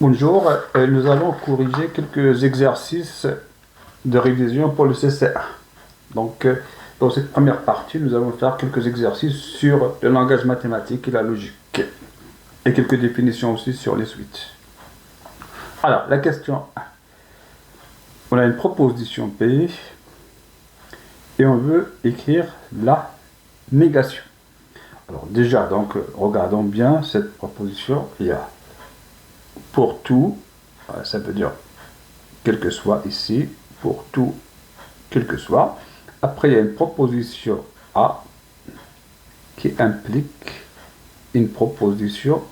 Bonjour, nous allons corriger quelques exercices de révision pour le CCA. Donc, dans cette première partie, nous allons faire quelques exercices sur le langage mathématique et la logique, et quelques définitions aussi sur les suites. Alors, la question 1. On a une proposition P, et on veut écrire la négation. Alors déjà, donc, regardons bien cette proposition. Il y a pour tout, ça veut dire quel que soit ici, pour tout, quel que soit. Après, il y a une proposition A qui implique une proposition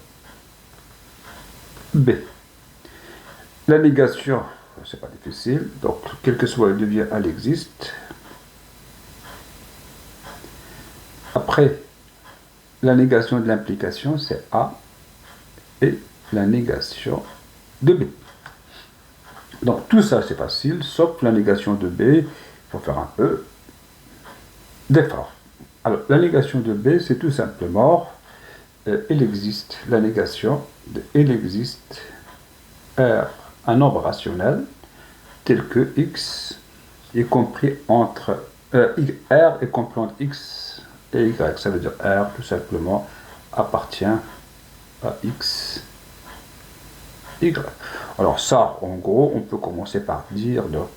B. La négation, c'est pas difficile, donc quel que soit le deviant, elle existe. Après, la négation de l'implication, c'est A, et la négation de B. Donc tout ça, c'est facile, sauf la négation de B, il faut faire un peu d'effort. Alors, la négation de B, c'est tout simplement, il existe, la négation de il existe R, un nombre rationnel, tel que X est compris entre, R est compris entre X et Y. Ça veut dire R, tout simplement, appartient à X, Y. Alors ça, en gros, on peut commencer par dire, donc,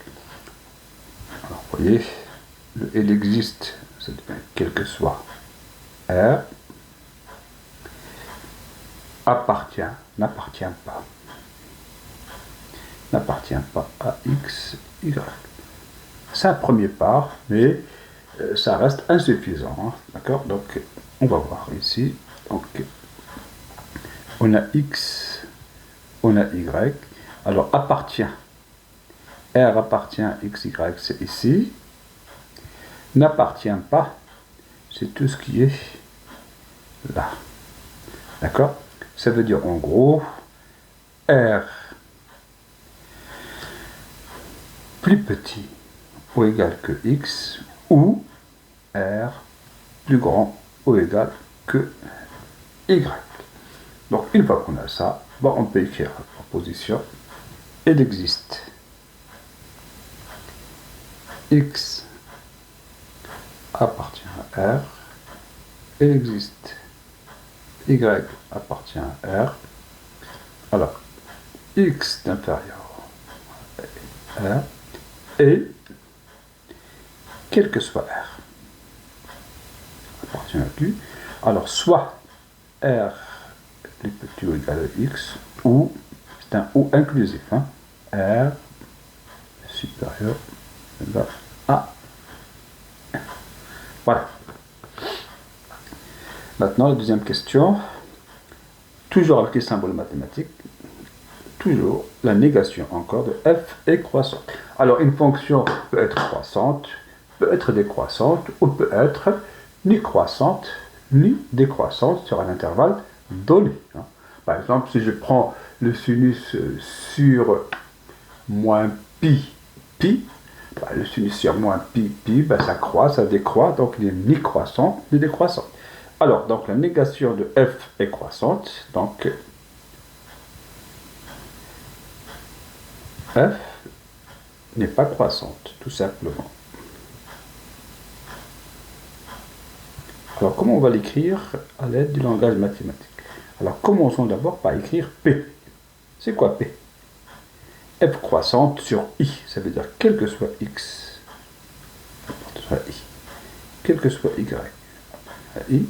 alors, vous voyez, il existe, quel que soit R, appartient, n'appartient pas à X, Y. C'est un premier pas, mais ça reste insuffisant, hein, d'accord? Donc, on va voir ici, donc, on a X, on a Y, alors appartient, R appartient à X, Y, c'est ici, n'appartient pas, c'est tout ce qui est là, d'accord? Ça veut dire en gros, R plus petit ou égal que X, ou R plus grand ou égal que Y. Donc une fois qu'on a ça, bon, on peut écrire la proposition. Il existe X appartient à R, il existe Y appartient à R, alors X est inférieur à R, et quel que soit R appartient à Q, alors soit R est plus petit ou égal à X, ou, c'est un ou inclusif, hein, R supérieur égal à 1. Voilà. Maintenant, la deuxième question, toujours avec les symboles mathématiques, toujours la négation encore de f est croissante. Alors, une fonction peut être croissante, peut être décroissante, ou peut être ni croissante, ni décroissante sur un intervalle donné. Par exemple, si je prends le sinus sur moins pi, le sinus sur moins pi, ça croît, ça décroît, donc il n'est ni croissant, ni décroissant. Alors, donc la négation de f est croissante, donc f n'est pas croissante, tout simplement. Alors, comment on va l'écrire à l'aide du langage mathématique? Alors, commençons d'abord par écrire P. C'est quoi P? F croissante sur I, ça veut dire quel que soit X, soit I, quel que soit Y, à I,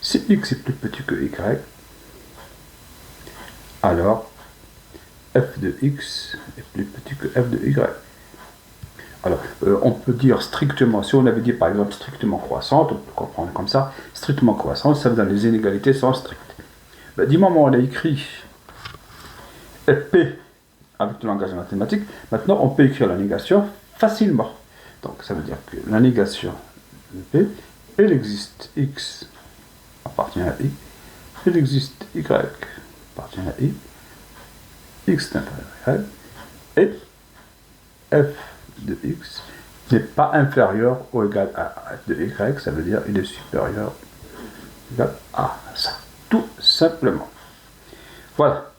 si X est plus petit que Y, alors F de X est plus petit que F de Y. Alors, on peut dire strictement, si on avait dit par exemple strictement croissante, on peut comprendre comme ça, strictement croissante, ça veut dire les inégalités sont strictes. Ben, du moment où on a écrit P avec le langage mathématique, maintenant on peut écrire la négation facilement. Donc ça veut dire que la négation de P, il existe X appartient à I, il existe Y appartient à I, X est inférieur à Y, et F de X n'est pas inférieur ou égal à F de Y, ça veut dire il est supérieur ou égal à ça, tout simplement. Voilà.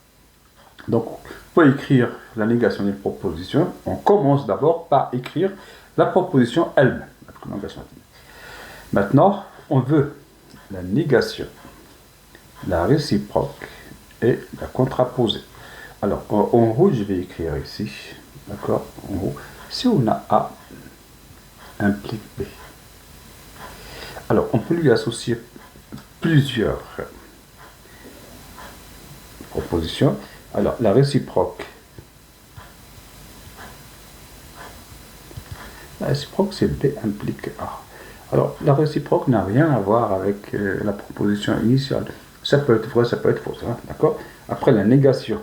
Donc, pour écrire la négation d'une proposition, on commence d'abord par écrire la proposition elle-même. Maintenant, on veut la négation, la réciproque et la contraposée. Alors, en haut, je vais écrire ici, d'accord, en haut, si on a A implique B. Alors, on peut lui associer plusieurs propositions. Alors, la réciproque. La réciproque, c'est B implique A. Alors, la réciproque n'a rien à voir avec la proposition initiale. Ça peut être vrai, ça peut être faux, hein, d'accord? Après, la négation.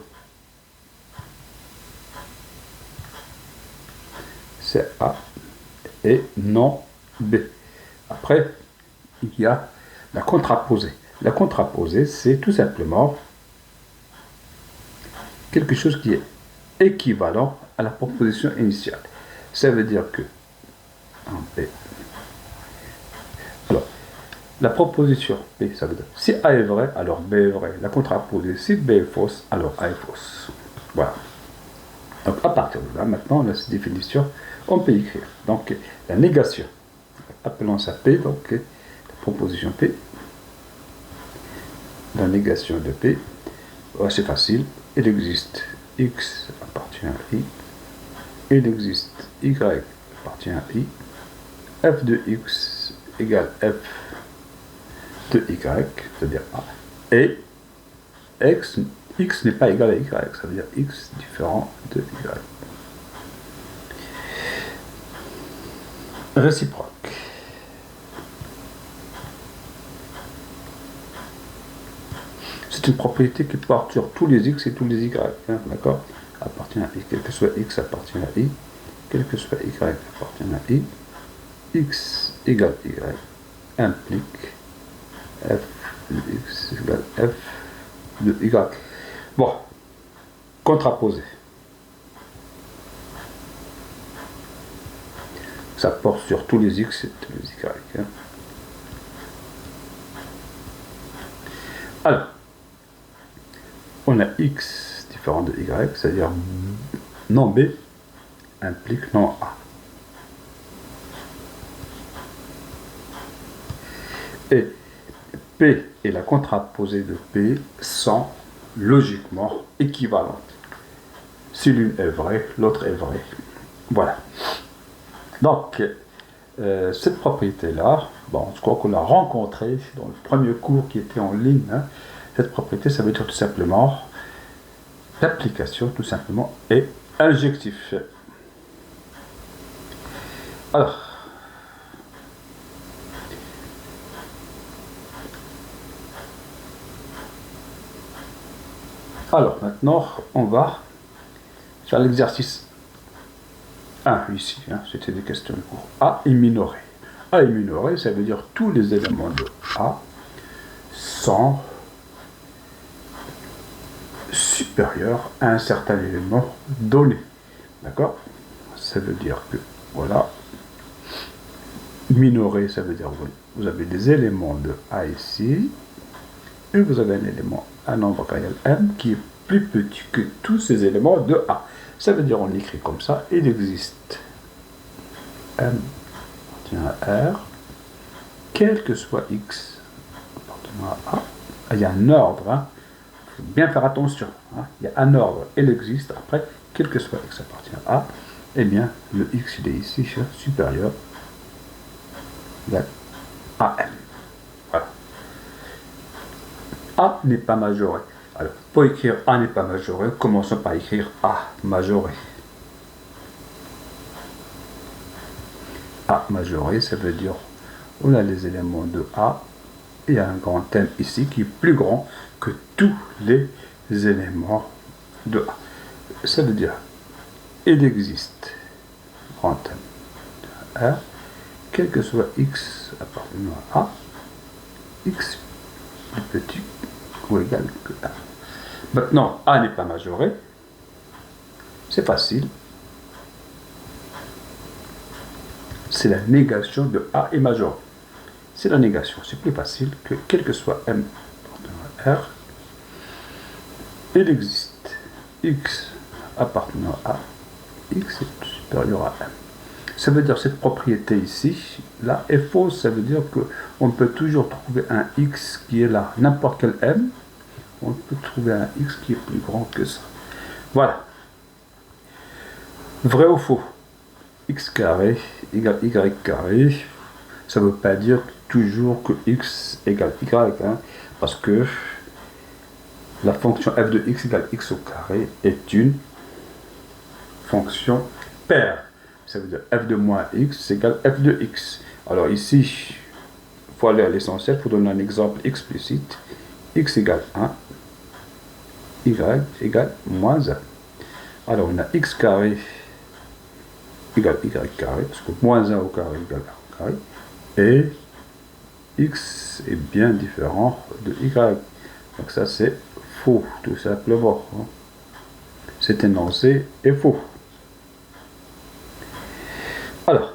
C'est A et non B. Après, il y a la contraposée. La contraposée, c'est tout simplement quelque chose qui est équivalent à la proposition initiale. Ça veut dire que en B. Alors, la proposition B, ça veut dire si A est vrai, alors B est vrai. La contraposée, si B est fausse, alors A est fausse. Voilà. Donc, à partir de là, maintenant, on a cette définition, on peut écrire. Donc, la négation, appelons ça P, donc, la proposition P, la négation de P, c'est facile, il existe X appartient à I, il existe Y appartient à I, f de X égale f de Y, c'est-à-dire A, et X n'est pas égal à Y, ça veut dire X différent de Y. Réciproque. C'est une propriété qui porte sur tous les X et tous les Y, hein, d'accord? Appartient à I, quel que soit X appartient à I, quel que soit Y appartient à I, X égale Y implique f de X égale f de Y. Bon, contraposé. Ça porte sur tous les X et tous les Y. Hein. Alors, on a X différent de Y, c'est-à-dire non B implique non A. Et P et la contraposée de P sont logiquement équivalentes. Si l'une est vraie, l'autre est vraie. Voilà. Donc, cette propriété-là, bon, je crois qu'on l'a rencontrée dans le premier cours qui était en ligne. Hein. Cette propriété, ça veut dire tout simplement l'application, tout simplement, est injectif. Alors, maintenant, on va faire l'exercice 1 ici. Hein, c'était des questions de cours. A est minoré. A est minoré, ça veut dire tous les éléments de A sont supérieurs à un certain élément donné. D'accord? Ça veut dire que, voilà, minoré, ça veut dire que vous avez des éléments de A ici, et vous avez un élément, un nombre réel M, qui est plus petit que tous ces éléments de A. Ça veut dire, on écrit comme ça, il existe M appartenant à R, quel que soit X appartenant à A. Il y a un ordre, hein. Il faut bien faire attention. Hein. Il y a un ordre, il existe, après, quel que soit X appartient à A, eh bien, le X, il est ici, supérieur à M. Voilà. A n'est pas majoré. Alors, pour écrire A n'est pas majoré, commençons par écrire A majoré. A majoré, ça veut dire on a les éléments de A et il y a un grand M ici qui est plus grand que tous les éléments de A. Ça veut dire il existe grand M de R, quel que soit X appartenant à A, X plus petit ou égal que A. Maintenant, A n'est pas majoré, c'est facile. C'est la négation de A est majoré. C'est la négation, c'est plus facile que quel que soit M appartenant à R, il existe x appartenant à x est supérieur à m. Ça veut dire que cette propriété ici, là, est fausse. Ça veut dire qu'on peut toujours trouver un x qui est là, n'importe quel m, on peut trouver un x qui est plus grand que ça. Voilà. Vrai ou faux? X carré égale y carré. Ça ne veut pas dire toujours que x égale y, hein, parce que la fonction f de x égale x au carré est une fonction paire. Ça veut dire f de moins x égale f de x. Alors ici, il faut aller à l'essentiel, il faut donner un exemple explicite. X égale 1, y égale moins 1. Alors on a x carré égale y carré, parce que moins 1 au carré égale 1 au carré, et x est bien différent de y. Donc ça c'est faux, tout simplement. Cet énoncé est faux. Alors,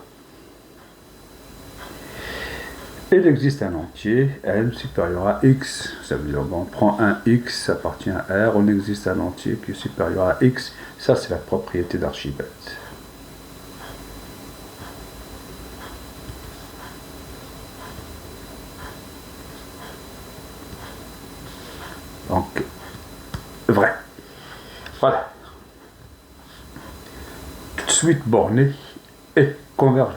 il existe un entier, n supérieur à x. Ça veut dire qu'on prend un x, ça appartient à R, on existe un entier qui est supérieur à x. Ça, c'est la propriété d'Archimède. Donc, vrai. Voilà. Toute suite bornée est convergente.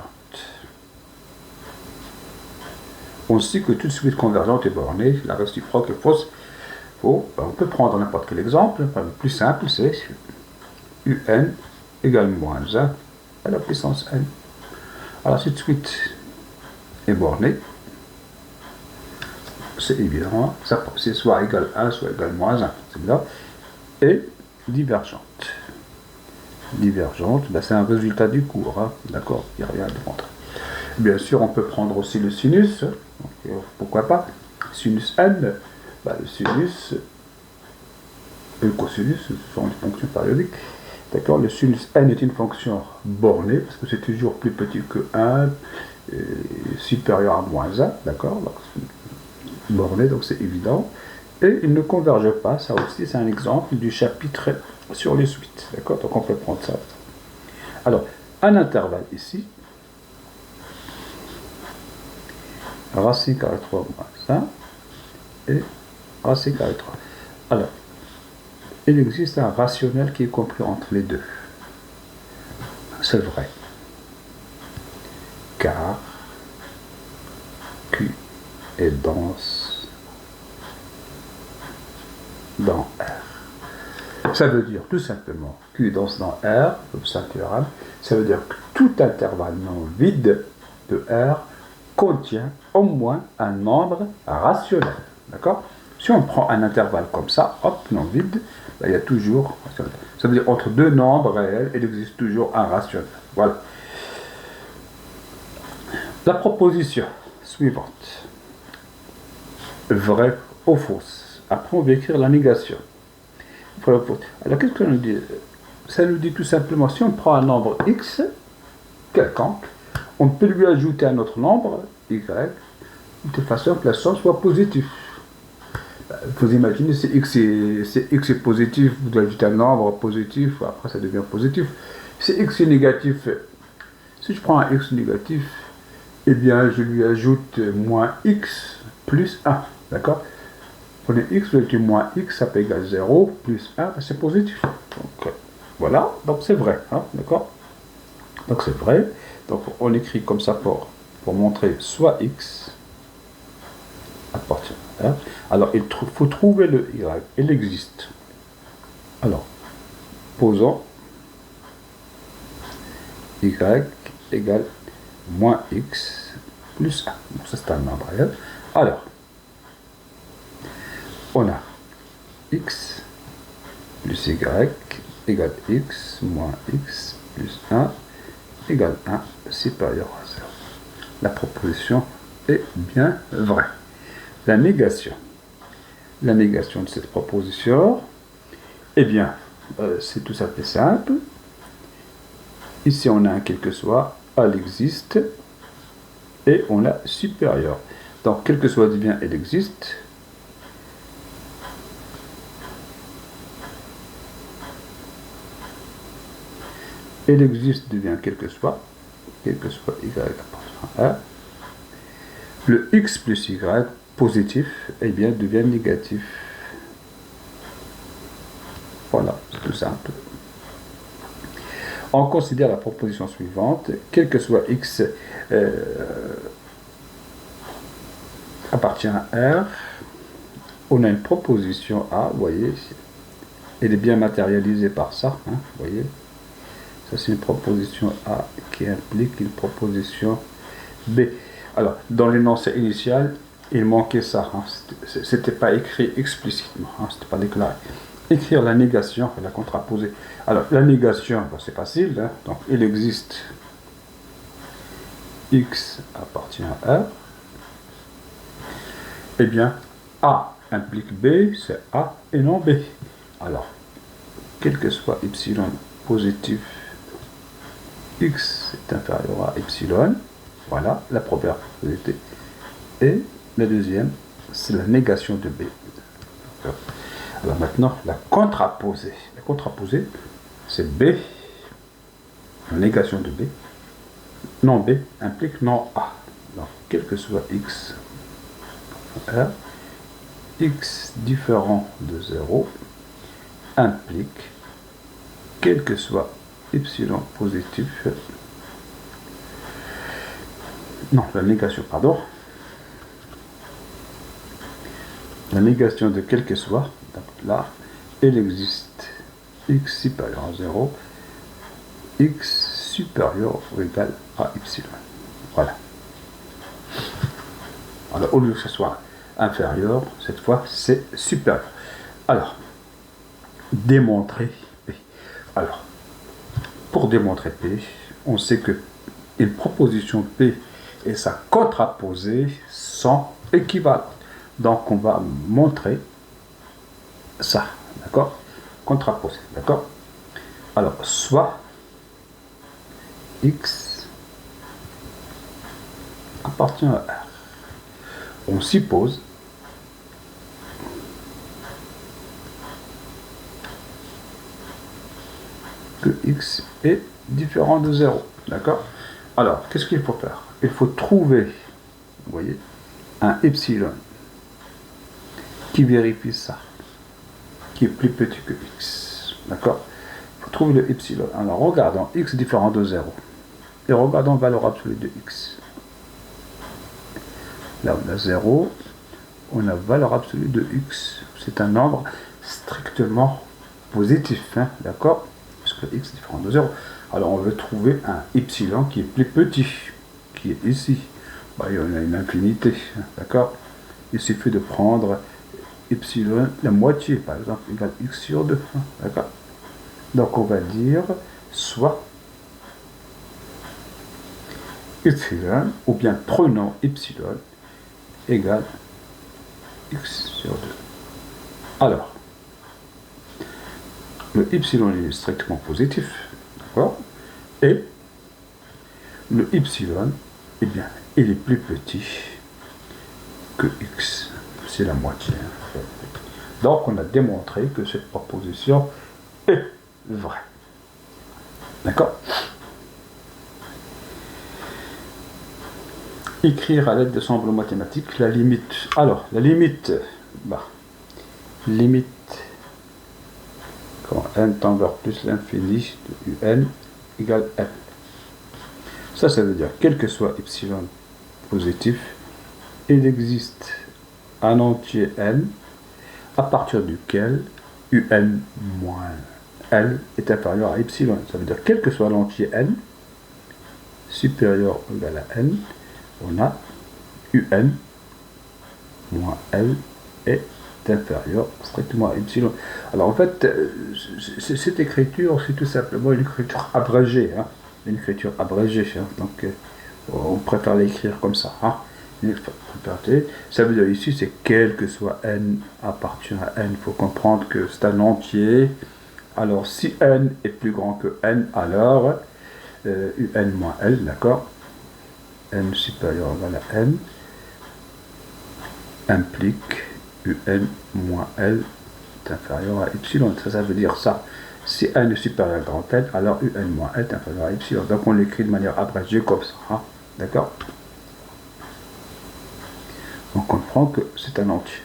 On sait que toute suite convergente est bornée, la réciproque est fausse. On peut prendre n'importe quel exemple. Le plus simple, c'est un égale moins 1 à la puissance n. Alors, cette suite est bornée. C'est évident, c'est soit égal 1, soit égal moins 1. C'est là. Et divergente. Divergente, ben c'est un résultat du cours. Hein, d'accord, il n'y a rien de contre. Bien sûr, on peut prendre aussi le sinus. Donc, pourquoi pas? Sinus n, ben, le sinus et le cosinus, ce sont des fonctions périodiques. D'accord, le sinus n est une fonction bornée, parce que c'est toujours plus petit que 1, supérieur à moins 1. D'accord, borné, donc c'est évident. Et il ne converge pas, ça aussi c'est un exemple du chapitre sur les suites. D'accord, donc on peut prendre ça. Alors, un intervalle ici, racine carré 3 moins 1 et racine carré 3. Alors, il existe un rationnel qui est compris entre les deux. C'est vrai. Car Q est dense dans R. Ça veut dire tout simplement Q est dense dans R, comme ça théorème, ça veut dire que tout intervalle non vide de R contient au moins un nombre rationnel. D'accord? Si on prend un intervalle comme ça, hop, non vide, ben, il y a toujours, ça veut dire entre deux nombres réels, il existe toujours un rationnel. Voilà. La proposition suivante. Vrai ou fausse. Après, on va écrire la négation. Vrai ou fausse. Alors, qu'est-ce que ça nous dit? Ça nous dit tout simplement, si on prend un nombre x, quelconque, on peut lui ajouter un autre nombre, y, de façon que la somme soit positive. Vous imaginez, si x est positif, vous devez ajouter un nombre positif, après ça devient positif. Si x est négatif, si je prends un x négatif, eh bien je lui ajoute moins x plus 1. D'accord? Prenez x, vous ajoutez moins x, ça peut égaler 0, plus 1, c'est positif. Donc voilà, donc c'est vrai. Hein, d'accord? Donc c'est vrai. Donc on écrit comme ça pour montrer soit x appartient à R. Alors il faut trouver le y, il existe. Alors, posons y égale moins x plus 1. Donc ça c'est un nombre réel. Alors, on a x plus y égale x moins x plus 1 égale 1 supérieur à 0. La proposition est bien vraie. La négation. La négation de cette proposition, eh bien, c'est tout à fait simple. Ici, on a un quel que soit, elle existe, et on a supérieur. Donc, quel que soit dit bien, elle existe. il existe devient quel que soit y appartient à R. Le x plus y positif, eh bien, devient négatif. Voilà, c'est tout simple. On considère la proposition suivante, quel que soit x appartient à R, on a une proposition A, vous voyez, elle est bien matérialisée par ça, hein, vous voyez. Ça c'est une proposition A qui implique une proposition B. Alors, dans l'énoncé initial, il manquait ça, hein, c'était pas écrit explicitement, hein, c'était pas déclaré. Écrire la négation et la contraposer. Alors, la négation, ben, c'est facile, hein, donc il existe x appartient à R. Eh bien, A implique B, c'est A et non B. Alors, quel que soit epsilon positif, x est inférieur à epsilon. Voilà, la première propriété. Et la deuxième, c'est la négation de B. Alors maintenant, la contraposée. La contraposée, c'est B, la négation de B. Non B implique non A. Donc, quel que soit x, R, x différent de 0 implique, quel que soit epsilon positif, non, la négation, pardon, la négation de quel que soit, donc là, il existe x supérieur à 0, x supérieur ou égal à epsilon. Voilà. Alors, au lieu que ce soit inférieur, cette fois, c'est supérieur. Alors, démontrer P. Alors, pour démontrer P, on sait que une proposition P et sa contraposée sont équivalentes. Donc, on va montrer ça, d'accord? Contraposé, d'accord? Alors, soit x appartient à R. On suppose que x est différent de 0, d'accord? Alors, qu'est-ce qu'il faut faire? Il faut trouver, vous voyez, un epsilon qui vérifie ça, qui est plus petit que x, d'accord? Il faut trouver le epsilon. Alors, regardons x différent de 0 et regardons la valeur absolue de x. Là, on a 0, on a valeur absolue de x. C'est un nombre strictement positif, hein, d'accord? Parce que x est différent de 0. Alors, on veut trouver un epsilon qui est plus petit, qui est ici. Bah, il y en a une infinité, hein, d'accord? Il suffit de prendre epsilon, la moitié, par exemple, égale x sur 2, hein, d'accord? Donc, on va dire soit epsilon, ou bien prenons epsilon égale x sur 2. Alors, le epsilon est strictement positif, d'accord? Et le epsilon, eh bien, il est plus petit que x, c'est la moitié. Donc, on a démontré que cette proposition est vraie. D'accord? Écrire à l'aide de symboles mathématiques la limite. Alors, la limite, bah, limite quand n tend vers plus l'infini de un égale n. Ça veut dire, quel que soit epsilon positif, il existe un entier n à partir duquel un moins l est inférieur à epsilon. Ça veut dire, quel que soit l'entier n supérieur ou égal à n, on a un moins l est inférieur strictement à epsilon. Alors en fait, cette écriture, c'est tout simplement une écriture abrégée, hein, une écriture abrégée, hein, donc on préfère l'écrire comme ça, hein. Ça veut dire ici, c'est quel que soit n appartient à n, il faut comprendre que c'est un entier. Alors si n est plus grand que n, alors un moins l, d'accord, n supérieur à n implique un moins l est inférieur à epsilon. Ça veut dire ça. Si n est supérieur à grand N, alors un moins n est inférieur à epsilon. Donc on l'écrit de manière abrégée comme ça. Hein? D'accord? On comprend que c'est un entier.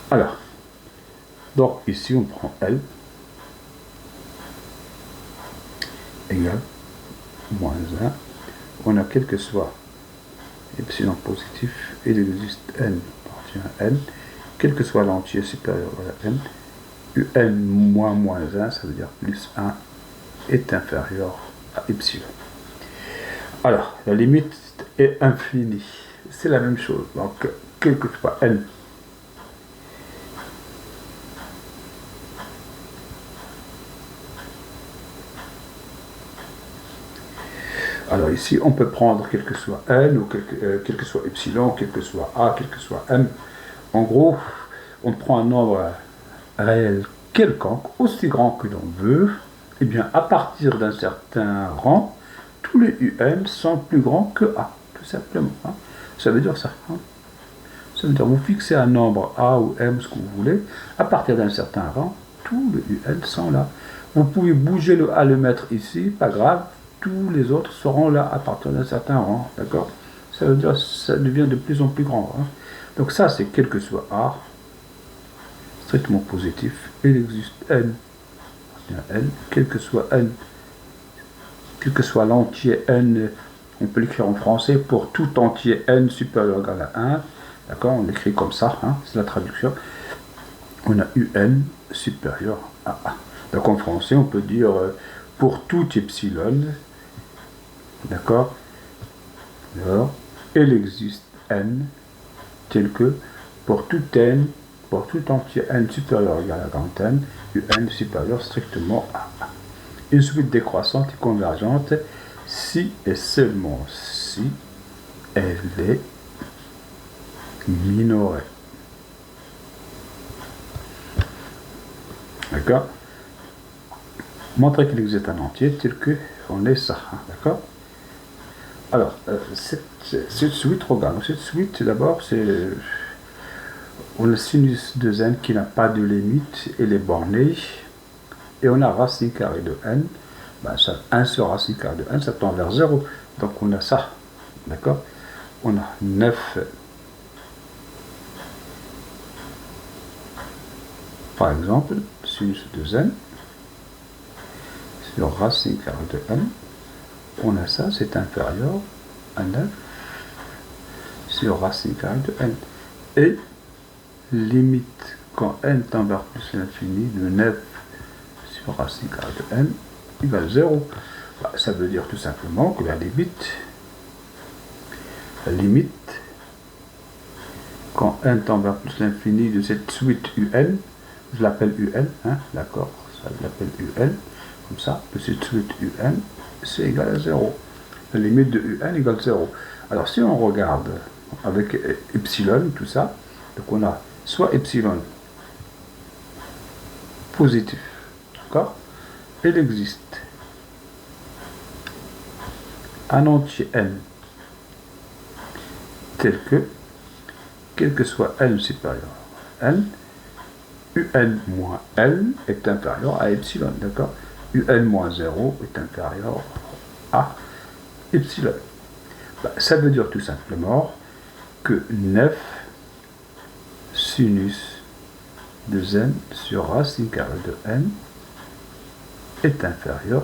Alors, donc ici on prend L égale moins 1. On a quel que soit epsilon positif, il existe n appartient à n, quel que soit l'entier supérieur à n, un moins 1, ça veut dire plus 1, est inférieur à epsilon. Alors, la limite est infinie. C'est la même chose. Donc, quel que soit n, alors ici, on peut prendre quel que soit n, ou quel que soit epsilon, quel que soit a, quel que soit m. En gros, on prend un nombre réel quelconque, aussi grand que l'on veut, et bien à partir d'un certain rang, tous les un sont plus grands que a, tout simplement. Hein. Ça veut dire ça. Hein. Ça veut dire vous fixez un nombre a ou m, ce que vous voulez, à partir d'un certain rang, tous les un sont là. Vous pouvez bouger le a, le mettre ici, pas grave, tous les autres seront là à partir d'un certain rang, d'accord? Ça veut dire que ça devient de plus en plus grand. Hein. Donc ça, c'est quel que soit a, strictement positif, il existe n, quel que soit n, quel que soit l'entier n, on peut l'écrire en français, pour tout entier n supérieur ou égal à 1, d'accord, on l'écrit comme ça, hein, c'est la traduction, on a un supérieur à 1. Donc en français, on peut dire pour tout epsilon, d'accord, alors, il existe n, tel que pour tout n, pour tout entier n supérieur ou égal à grand n, un supérieur strictement à 1. Une suite décroissante et convergente si et seulement si elle est minorée. D'accord? Montrer qu'il existe un entier tel que on est ça. Hein, d'accord? Alors, cette suite, regarde. Cette suite, d'abord, c'est on a sinus de n qui n'a pas de limite, elle est bornée. Et on a racine carrée de n, ben ça, 1 sur racine carrée de n, ça tend vers 0. Donc on a ça, d'accord? On a 9, par exemple, sinus de n, sur racine carrée de n, on a ça, c'est inférieur à 9 sur racine carrée de n. Et limite, quand n tend vers plus l'infini, de 9 sur racine carrée de n égale 0. Bah, ça veut dire tout simplement que la limite, quand n tend vers plus l'infini de cette suite un, je l'appelle un, hein, d'accord, ça je l'appelle un, comme ça, de cette suite un, c'est égal à 0. La limite de un égale 0. Alors si on regarde avec epsilon, tout ça, donc on a soit epsilon positif, d'accord, il existe un entier n tel que, quel que soit n supérieur à n, un moins n est inférieur à epsilon, d'accord? Un moins 0 est inférieur à epsilon. Bah, ça veut dire tout simplement que 9 sinus de n sur racine carrée de n est inférieur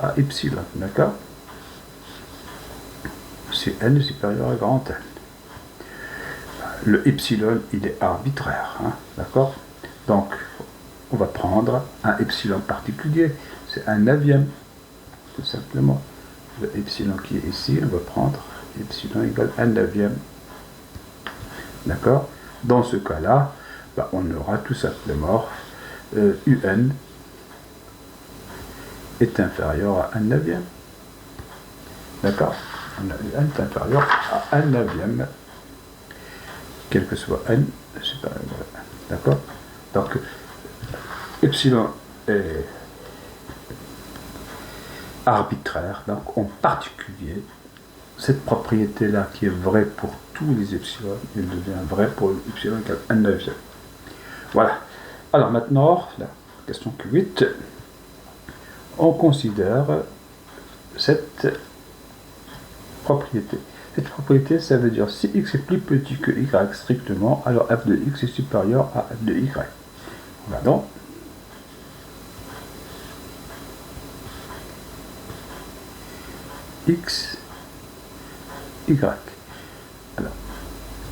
à epsilon, d'accord? Si n est supérieur à grand n. Le epsilon, il est arbitraire, hein, d'accord? Donc, on va prendre un epsilon particulier, c'est un neuvième, tout simplement. Le epsilon qui est ici, on va prendre epsilon égale un neuvième, d'accord? Dans ce cas-là, bah, on aura tout simplement un est inférieur à un neuvième, d'accord? On a un est inférieur à un neuvième, quel que soit n, supérieur à 1, d'accord? Donc, epsilon est arbitraire, donc en particulier, cette propriété-là qui est vraie pour tous les epsilon, elle devient vraie pour l'epsilon égale 1 neuvième. Voilà. Alors maintenant, là, question Q8, on considère cette propriété. Cette propriété, ça veut dire si x est plus petit que y strictement, alors f de x est supérieur à f de y. Regardons. X, y. Alors,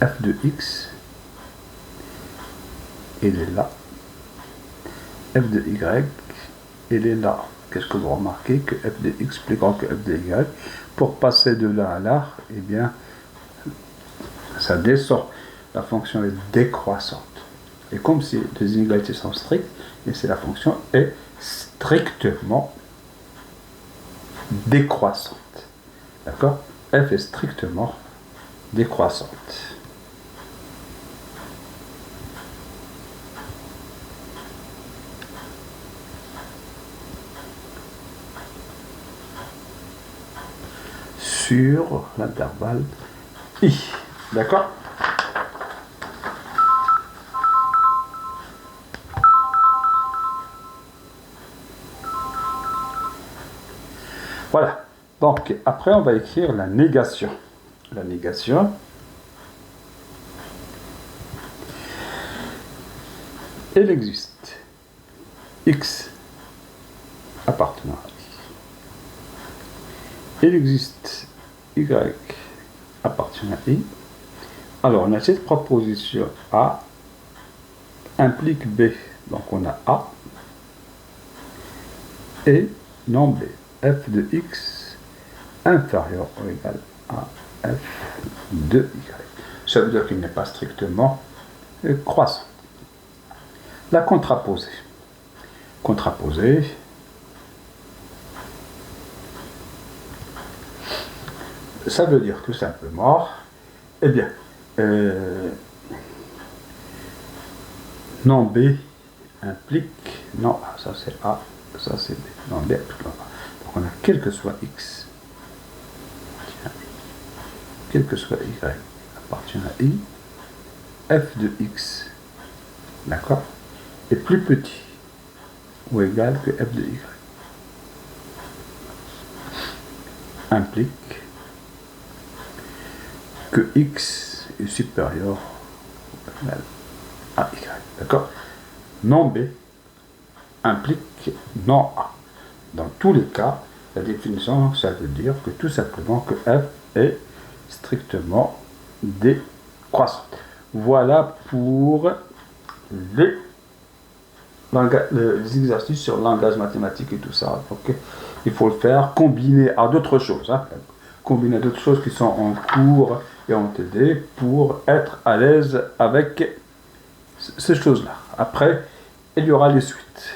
f de x, il est là. F de y, il est là. Qu'est-ce que vous remarquez? Que f de x plus grand que f de y. Pour passer de là à là, eh bien, ça descend. La fonction est décroissante. Et comme ces deux inégalités sont strictes, et c'est la fonction est strictement décroissante. D'accord? F est strictement décroissante. Sur l'intervalle I. D'accord? Voilà. Donc, après, on va écrire la négation. La négation. Elle existe. X appartenant à I. Il existe Y appartient à I. Alors, on a cette proposition A implique B. Donc, on a A et non B. F de X inférieur ou égal à F de Y. Ça veut dire qu'il n'est pas strictement croissant. La contraposée. Contraposée. Ça veut dire tout simplement, eh bien, non B implique, non A, ça c'est A, ça c'est B, non B implique non A. Donc on a quel que soit X, quel que soit Y, appartient à I, F de X, d'accord, est plus petit ou égal que F de Y. Implique que X est supérieur ou égal à Y. D'accord? Non B implique non A. Dans tous les cas, la définition, ça veut dire que tout simplement que F est strictement décroissante. Voilà pour les exercices sur le langage mathématique et tout ça. Donc, il faut le faire combiner à d'autres choses. Hein. Combiner à d'autres choses qui sont en cours et en TD pour être à l'aise avec ces choses-là. Après, il y aura les suites.